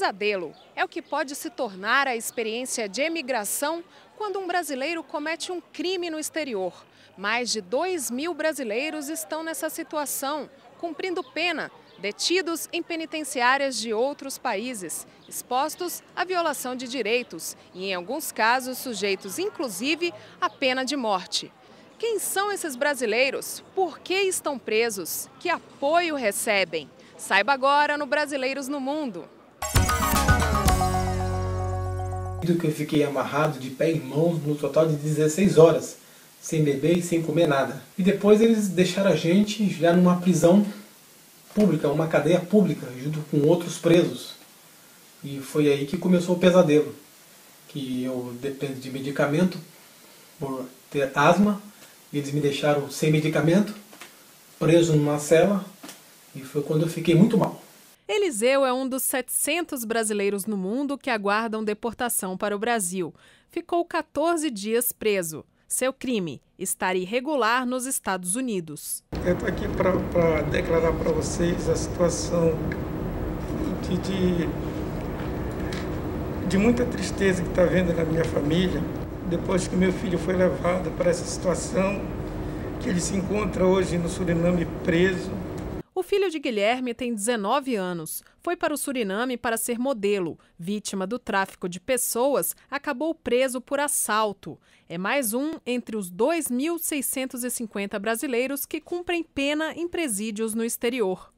pesadelo é o que pode se tornar a experiência de emigração quando um brasileiro comete um crime no exterior. Mais de 2.000 brasileiros estão nessa situação, cumprindo pena, detidos em penitenciárias de outros países, expostos à violação de direitos e, em alguns casos, sujeitos inclusive à pena de morte. Quem são esses brasileiros? Por que estão presos? Que apoio recebem? Saiba agora no Brasileiros no Mundo. Que eu fiquei amarrado de pé e mãos no total de 16 horas, sem beber e sem comer nada. E depois eles deixaram a gente já numa prisão pública, uma cadeia pública, junto com outros presos. E foi aí que começou o pesadelo, que eu dependo de medicamento por ter asma. Eles me deixaram sem medicamento, preso numa cela, e foi quando eu fiquei muito mal. Eliseu é um dos 700 brasileiros no mundo que aguardam deportação para o Brasil. Ficou 14 dias preso. Seu crime, estar irregular nos Estados Unidos. Eu estou aqui para declarar para vocês a situação de muita tristeza que está havendo na minha família, depois que meu filho foi levado para essa situação, que ele se encontra hoje no Suriname preso. O filho de Guilherme tem 19 anos. Foi para o Suriname para ser modelo. Vítima do tráfico de pessoas, acabou preso por assalto. É mais um entre os 2.650 brasileiros que cumprem pena em presídios no exterior.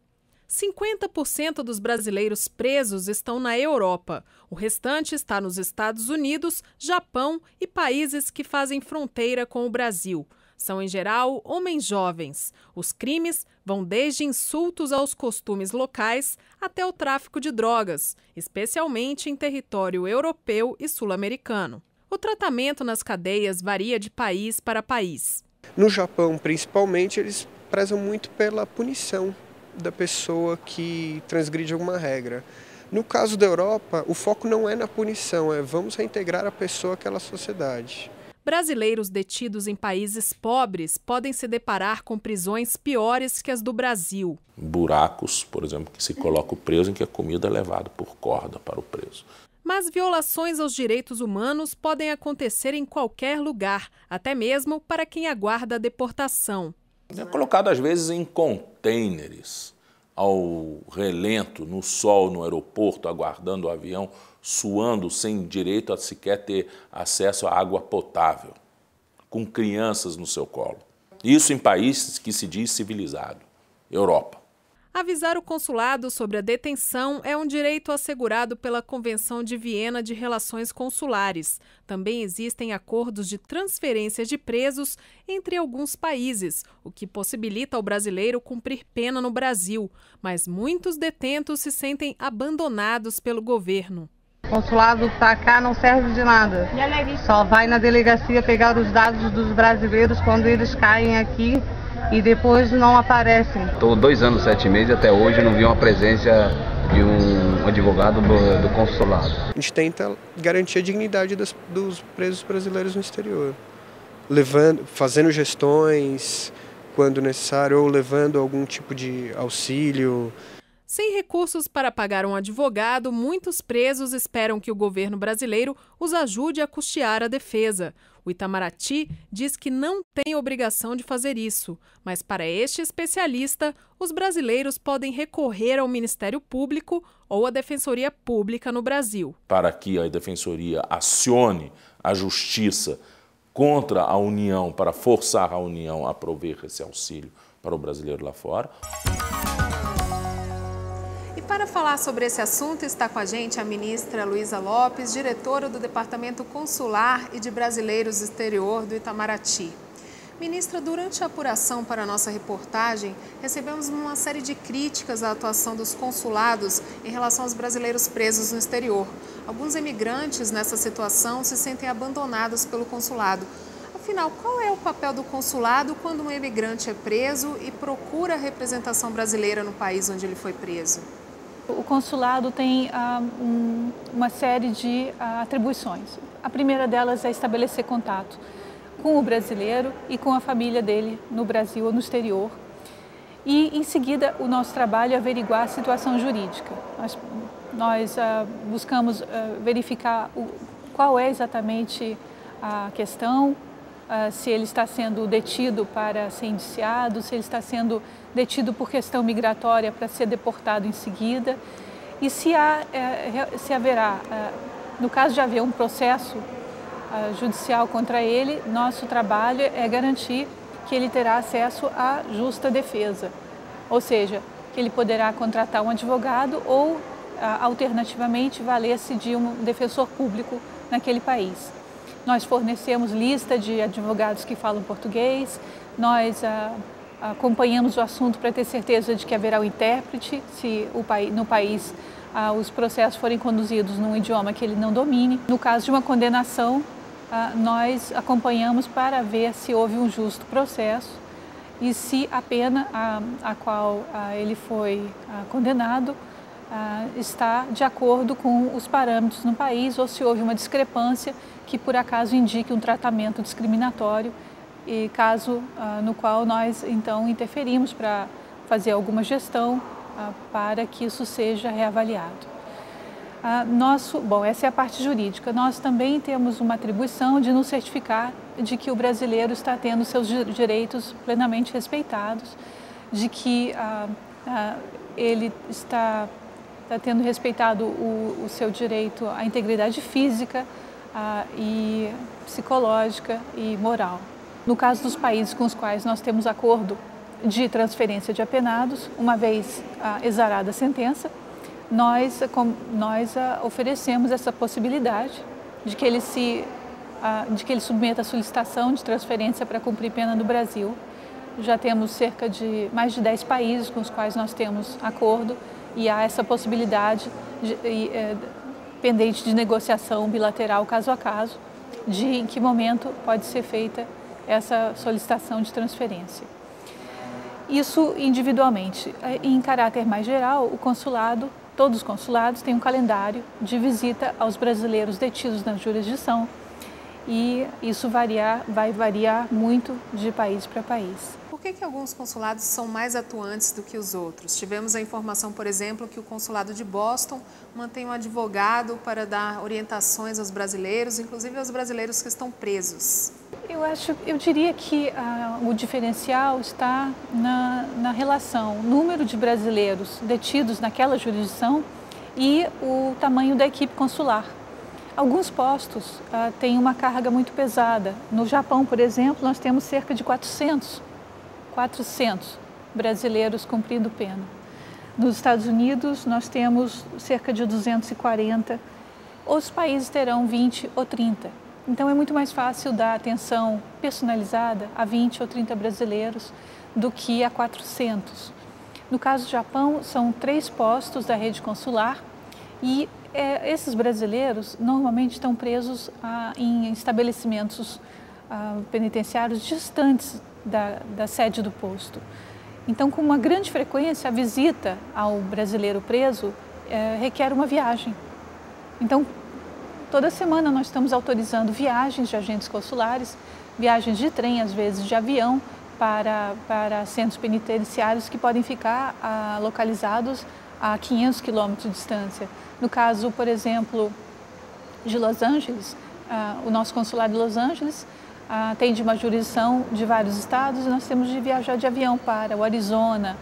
50% dos brasileiros presos estão na Europa. O restante está nos Estados Unidos, Japão e países que fazem fronteira com o Brasil. São, em geral, homens jovens. Os crimes vão desde insultos aos costumes locais até o tráfico de drogas, especialmente em território europeu e sul-americano. O tratamento nas cadeias varia de país para país. No Japão, principalmente, eles prezam muito pela punição da pessoa que transgride alguma regra. No caso da Europa, o foco não é na punição, é vamos reintegrar a pessoa àquela sociedade. Brasileiros detidos em países pobres podem se deparar com prisões piores que as do Brasil. Buracos, por exemplo, que se coloca o preso em que a comida é levada por corda para o preso. Mas violações aos direitos humanos podem acontecer em qualquer lugar, até mesmo para quem aguarda a deportação. É colocado às vezes em contêineres, ao relento, no sol, no aeroporto, aguardando o avião, suando, sem direito a sequer ter acesso à água potável, com crianças no seu colo. Isso em países que se diz civilizado, Europa. Avisar o consulado sobre a detenção é um direito assegurado pela Convenção de Viena de Relações Consulares. Também existem acordos de transferência de presos entre alguns países, o que possibilita ao brasileiro cumprir pena no Brasil. Mas muitos detentos se sentem abandonados pelo governo. O consulado tá cá, não serve de nada. Só vai na delegacia pegar os dados dos brasileiros quando eles caem aqui e depois não aparecem. Estou 2 anos, 7 meses e até hoje não vi uma presença de um advogado do consulado. A gente tenta garantir a dignidade dos presos brasileiros no exterior, fazendo gestões quando necessário ou levando algum tipo de auxílio. Sem recursos para pagar um advogado, muitos presos esperam que o governo brasileiro os ajude a custear a defesa. O Itamaraty diz que não tem obrigação de fazer isso, mas para este especialista, os brasileiros podem recorrer ao Ministério Público ou à Defensoria Pública no Brasil. Para que a Defensoria acione a Justiça contra a União, para forçar a União a prover esse auxílio para o brasileiro lá fora. Para falar sobre esse assunto, está com a gente a ministra Luísa Lopes, diretora do Departamento Consular e de Brasileiros do Exterior do Itamaraty. Ministra, durante a apuração para a nossa reportagem, recebemos uma série de críticas à atuação dos consulados em relação aos brasileiros presos no exterior. Alguns imigrantes nessa situação se sentem abandonados pelo consulado. Afinal, qual é o papel do consulado quando um imigrante é preso e procura a representação brasileira no país onde ele foi preso? O consulado tem uma série de atribuições. A primeira delas é estabelecer contato com o brasileiro e com a família dele no Brasil ou no exterior E, em seguida, o nosso trabalho é averiguar a situação jurídica. Nós buscamos verificar qual é exatamente a questão, se ele está sendo detido para ser indiciado, se ele está sendo detido por questão migratória para ser deportado em seguida, e se haverá, no caso de haver um processo judicial contra ele, nosso trabalho é garantir que ele terá acesso à justa defesa, ou seja, que ele poderá contratar um advogado ou, alternativamente, valer-se de um defensor público naquele país. Nós fornecemos lista de advogados que falam português, nós acompanhamos o assunto para ter certeza de que haverá um intérprete, se no país os processos forem conduzidos num idioma que ele não domine. No caso de uma condenação, nós acompanhamos para ver se houve um justo processo e se a pena a qual ele foi condenado está de acordo com os parâmetros no país ou se houve uma discrepância que por acaso indique um tratamento discriminatório, e caso no qual nós então interferimos para fazer alguma gestão para que isso seja reavaliado. Essa é a parte jurídica. Nós também temos uma atribuição de nos certificar de que o brasileiro está tendo seus direitos plenamente respeitados, de que ele está tendo respeitado o seu direito à integridade física e psicológica e moral. No caso dos países com os quais nós temos acordo de transferência de apenados, uma vez exarada a sentença, nós oferecemos essa possibilidade de que ele submeta a solicitação de transferência para cumprir pena no Brasil. Já temos cerca de mais de 10 países com os quais nós temos acordo e há essa possibilidade pendente de negociação bilateral caso a caso, de em que momento pode ser feita essa solicitação de transferência. Isso individualmente. Em caráter mais geral, o consulado, todos os consulados têm um calendário de visita aos brasileiros detidos na jurisdição e isso vai variar muito de país para país. Por que alguns consulados são mais atuantes do que os outros? Tivemos a informação, por exemplo, que o consulado de Boston mantém um advogado para dar orientações aos brasileiros, inclusive aos brasileiros que estão presos. Eu diria que o diferencial está na relação número de brasileiros detidos naquela jurisdição e o tamanho da equipe consular. Alguns postos têm uma carga muito pesada. No Japão, por exemplo, nós temos cerca de 400 brasileiros cumprindo pena. Nos Estados Unidos, nós temos cerca de 240. Outros países terão 20 ou 30. Então, é muito mais fácil dar atenção personalizada a 20 ou 30 brasileiros do que a 400. No caso do Japão, são 3 postos da rede consular e esses brasileiros normalmente estão presos em estabelecimentos penitenciários distantes da sede do posto. Então, com uma grande frequência, a visita ao brasileiro preso requer uma viagem. Então, toda semana nós estamos autorizando viagens de agentes consulares, viagens de trem, às vezes de avião, para centros penitenciários que podem ficar localizados a 500 quilômetros de distância. No caso, por exemplo, de Los Angeles, o nosso consulado de Los Angeles tem de uma jurisdição de vários estados e nós temos de viajar de avião para o Arizona,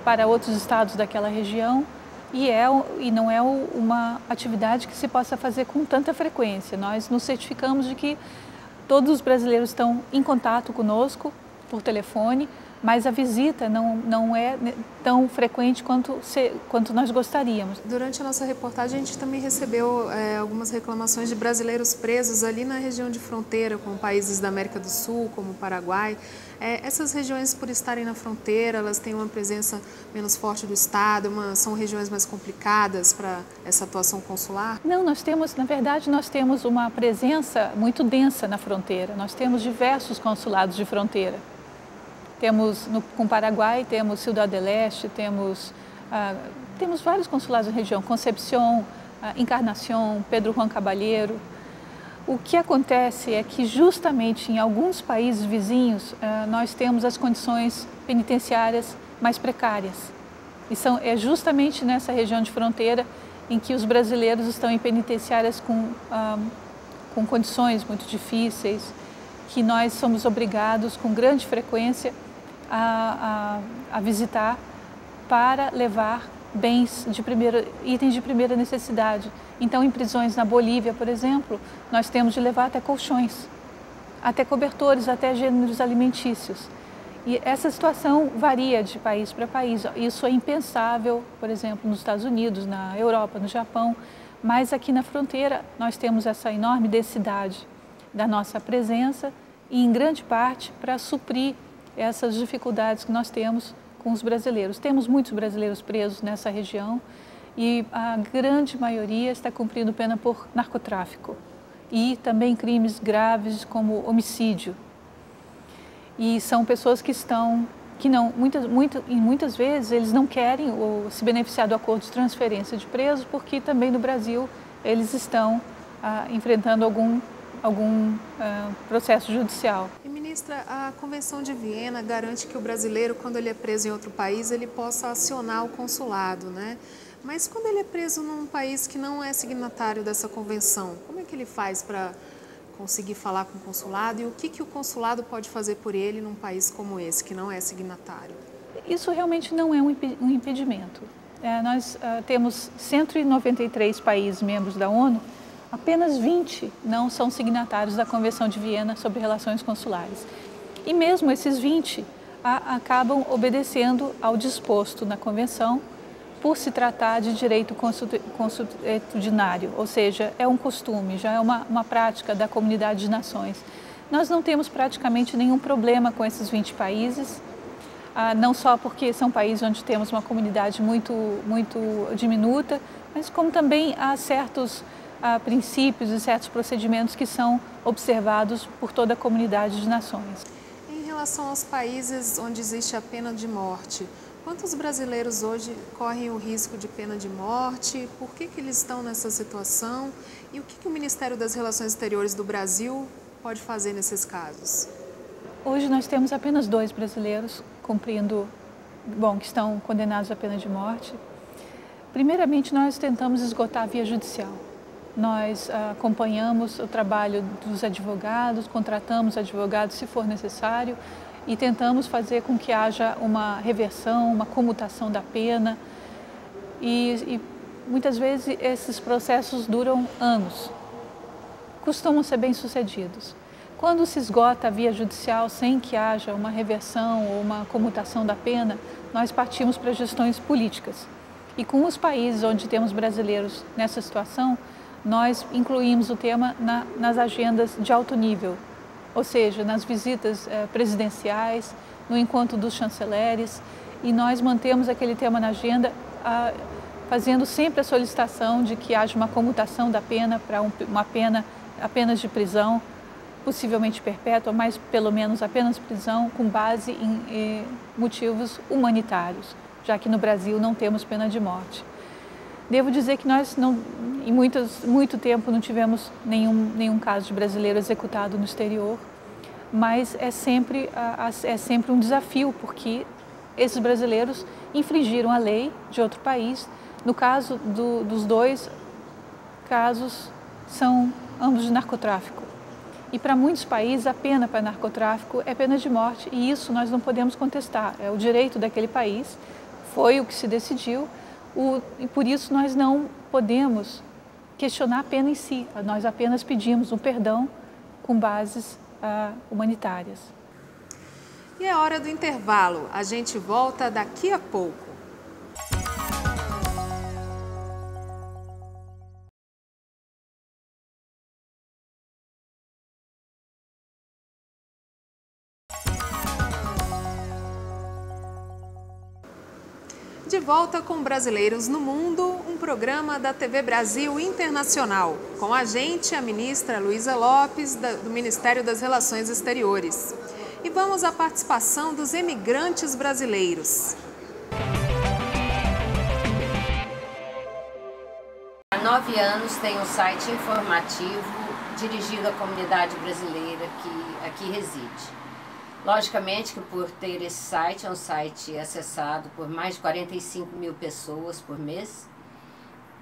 para outros estados daquela região e não é uma atividade que se possa fazer com tanta frequência. Nós nos certificamos de que todos os brasileiros estão em contato conosco por telefone, mas a visita não é tão frequente quanto nós gostaríamos. Durante a nossa reportagem, a gente também recebeu algumas reclamações de brasileiros presos ali na região de fronteira com países da América do Sul, como o Paraguai. Essas regiões, por estarem na fronteira, elas têm uma presença menos forte do Estado, são regiões mais complicadas para essa atuação consular? Não, na verdade, nós temos uma presença muito densa na fronteira. Nós temos diversos consulados de fronteira. Com o Paraguai, temos Ciudad del Este, temos vários consulados na região, Concepción, Encarnación, Pedro Juan Caballero. O que acontece é que justamente em alguns países vizinhos nós temos as condições penitenciárias mais precárias. E é justamente nessa região de fronteira em que os brasileiros estão em penitenciárias com condições muito difíceis, que nós somos obrigados com grande frequência a visitar para levar itens de primeira necessidade. Então, em prisões na Bolívia, por exemplo, nós temos de levar até colchões, até cobertores, até gêneros alimentícios. E essa situação varia de país para país. Isso é impensável, por exemplo, nos Estados Unidos, na Europa, no Japão, mas aqui na fronteira nós temos essa enorme densidade da nossa presença e, em grande parte, para suprir essas dificuldades que nós temos com os brasileiros. Temos muitos brasileiros presos nessa região e a grande maioria está cumprindo pena por narcotráfico e também crimes graves como homicídio. E são pessoas muitas vezes eles não querem se beneficiar do acordo de transferência de presos, porque também no Brasil eles estão enfrentando algum processo judicial. E, ministra, a Convenção de Viena garante que o brasileiro, quando ele é preso em outro país, ele possa acionar o consulado, né? Mas quando ele é preso num país que não é signatário dessa convenção, como é que ele faz para conseguir falar com o consulado e o que o consulado pode fazer por ele num país como esse, que não é signatário? Isso realmente não é um impedimento. Nós temos 193 países membros da ONU, apenas 20 não são signatários da Convenção de Viena sobre Relações Consulares. E mesmo esses 20 acabam obedecendo ao disposto na Convenção por se tratar de direito consuetudinário, ou seja, é um costume, já é uma prática da comunidade de nações. Nós não temos praticamente nenhum problema com esses 20 países, não só porque são países onde temos uma comunidade muito diminuta, mas como também há certos princípios e certos procedimentos que são observados por toda a comunidade de nações. Em relação aos países onde existe a pena de morte, quantos brasileiros hoje correm o risco de pena de morte? Por que eles estão nessa situação? E o que o Ministério das Relações Exteriores do Brasil pode fazer nesses casos? Hoje nós temos apenas 2 brasileiros que estão condenados à pena de morte. Primeiramente, nós tentamos esgotar a via judicial. Nós acompanhamos o trabalho dos advogados, contratamos advogados se for necessário e tentamos fazer com que haja uma reversão, uma comutação da pena. E muitas vezes esses processos duram anos, costumam ser bem-sucedidos. Quando se esgota a via judicial sem que haja uma reversão ou uma comutação da pena, nós partimos para gestões políticas. E com os países onde temos brasileiros nessa situação, nós incluímos o tema nas agendas de alto nível, ou seja, nas visitas presidenciais, no encontro dos chanceleres, e nós mantemos aquele tema na agenda, fazendo sempre a solicitação de que haja uma comutação da pena para uma pena apenas de prisão, possivelmente perpétua, mas pelo menos apenas prisão, com base em motivos humanitários, já que no Brasil não temos pena de morte. Devo dizer que nós, em muito tempo, não tivemos nenhum caso de brasileiro executado no exterior, mas é sempre um desafio, porque esses brasileiros infringiram a lei de outro país. No caso dos 2 casos, são ambos de narcotráfico. E para muitos países, a pena para narcotráfico é pena de morte, e isso nós não podemos contestar. É o direito daquele país, foi o que se decidiu. E por isso nós não podemos questionar a pena em si, nós apenas pedimos um perdão com bases humanitárias. E é hora do intervalo, a gente volta daqui a pouco. De volta com Brasileiros no Mundo, um programa da TV Brasil Internacional. Com a gente, a ministra Luísa Lopes, do Ministério das Relações Exteriores. E vamos à participação dos emigrantes brasileiros. Há 9 anos tenho um site informativo dirigido à comunidade brasileira que aqui reside. Logicamente que por ter esse site, é um site acessado por mais de 45 mil pessoas por mês,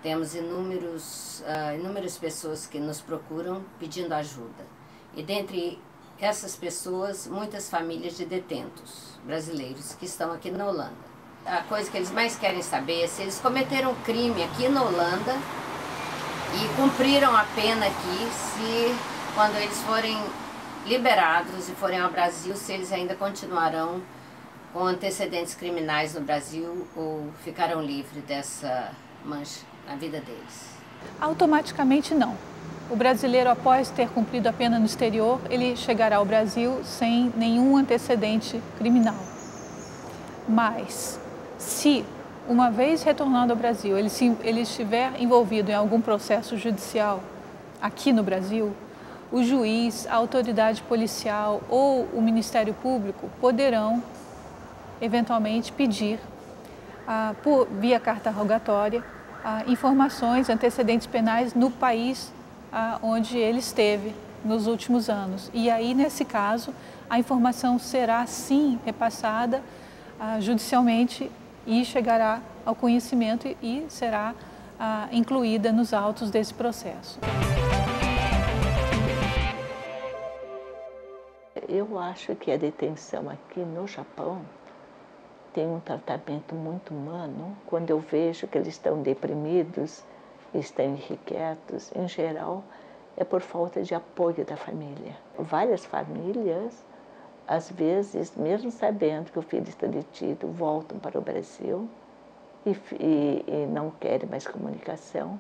temos inúmeras pessoas que nos procuram pedindo ajuda. E dentre essas pessoas, muitas famílias de detentos brasileiros que estão aqui na Holanda. A coisa que eles mais querem saber é se eles cometeram um crime aqui na Holanda e cumpriram a pena aqui, se quando eles forem liberados e forem ao Brasil, se eles ainda continuarão com antecedentes criminais no Brasil ou ficarão livres dessa mancha na vida deles. Automaticamente não. O brasileiro, após ter cumprido a pena no exterior, ele chegará ao Brasil sem nenhum antecedente criminal. Mas, se uma vez retornando ao Brasil, ele estiver envolvido em algum processo judicial aqui no Brasil, o juiz, a autoridade policial ou o Ministério Público poderão, eventualmente, pedir, via carta rogatória, informações, antecedentes penais no país onde ele esteve nos últimos anos. E aí, nesse caso, a informação será, sim, repassada judicialmente e chegará ao conhecimento e será incluída nos autos desse processo. Eu acho que a detenção aqui no Japão tem um tratamento muito humano. Quando eu vejo que eles estão deprimidos, estão irrequietos, em geral, é por falta de apoio da família. Várias famílias, às vezes, mesmo sabendo que o filho está detido, voltam para o Brasil e não querem mais comunicação.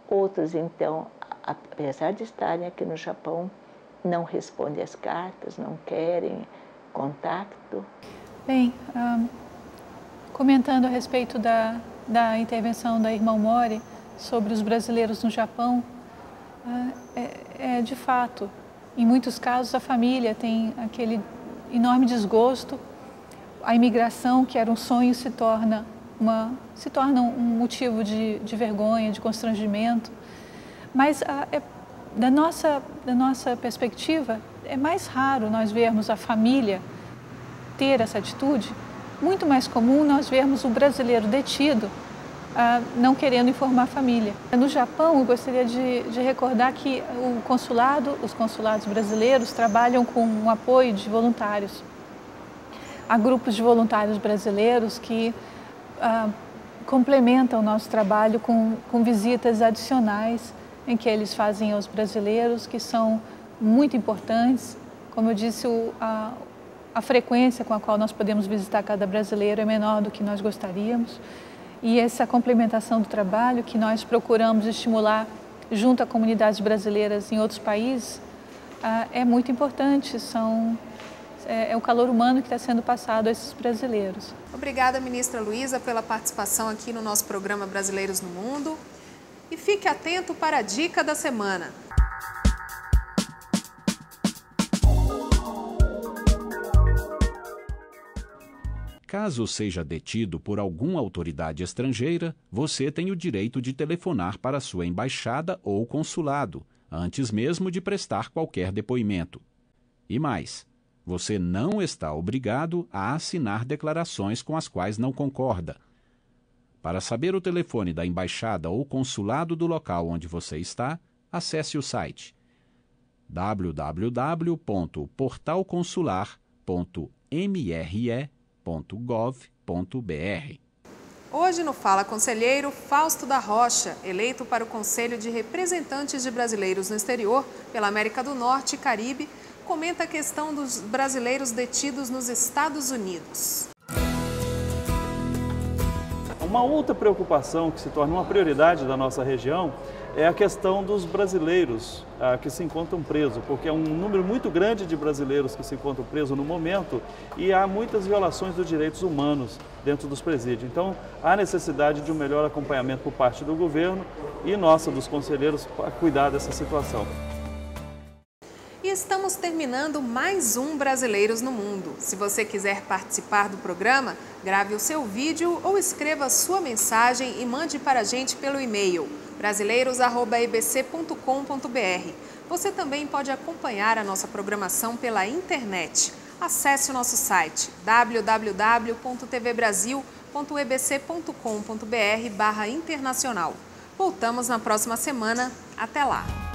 Outros, então, apesar de estarem aqui no Japão, não respondem as cartas, não querem contato. Bem, comentando a respeito da intervenção da irmã Mori sobre os brasileiros no Japão, de fato, em muitos casos a família tem aquele enorme desgosto, a imigração, que era um sonho, se torna um motivo de vergonha, de constrangimento, mas da nossa perspectiva, é mais raro nós vermos a família ter essa atitude. Muito mais comum nós vermos o brasileiro detido não querendo informar a família. No Japão, eu gostaria de recordar que os consulados brasileiros trabalham com um apoio de voluntários. Há grupos de voluntários brasileiros que complementam o nosso trabalho com visitas adicionais em que eles fazem aos brasileiros, que são muito importantes. Como eu disse, a frequência com a qual nós podemos visitar cada brasileiro é menor do que nós gostaríamos. E essa complementação do trabalho que nós procuramos estimular junto a comunidades brasileiras em outros países é muito importante. É o calor humano que está sendo passado a esses brasileiros. Obrigada, ministra Luísa, pela participação aqui no nosso programa Brasileiros no Mundo. E fique atento para a dica da semana. Caso seja detido por alguma autoridade estrangeira, você tem o direito de telefonar para sua embaixada ou consulado, antes mesmo de prestar qualquer depoimento. E mais, você não está obrigado a assinar declarações com as quais não concorda. Para saber o telefone da embaixada ou consulado do local onde você está, acesse o site www.portalconsular.mre.gov.br. Hoje no Fala Conselheiro, Fausto da Rocha, eleito para o Conselho de Representantes de Brasileiros no Exterior pela América do Norte e Caribe, comenta a questão dos brasileiros detidos nos Estados Unidos. Uma outra preocupação que se torna uma prioridade da nossa região é a questão dos brasileiros que se encontram presos, porque é um número muito grande de brasileiros que se encontram presos no momento e há muitas violações dos direitos humanos dentro dos presídios. Então, há necessidade de um melhor acompanhamento por parte do governo e nossa, dos conselheiros, para cuidar dessa situação. E estamos terminando mais um Brasileiros no Mundo. Se você quiser participar do programa, grave o seu vídeo ou escreva sua mensagem e mande para a gente pelo e-mail brasileiros@ebc.com.br. Você também pode acompanhar a nossa programação pela internet. Acesse o nosso site www.tvbrasil.ebc.com.br/internacional. Voltamos na próxima semana. Até lá!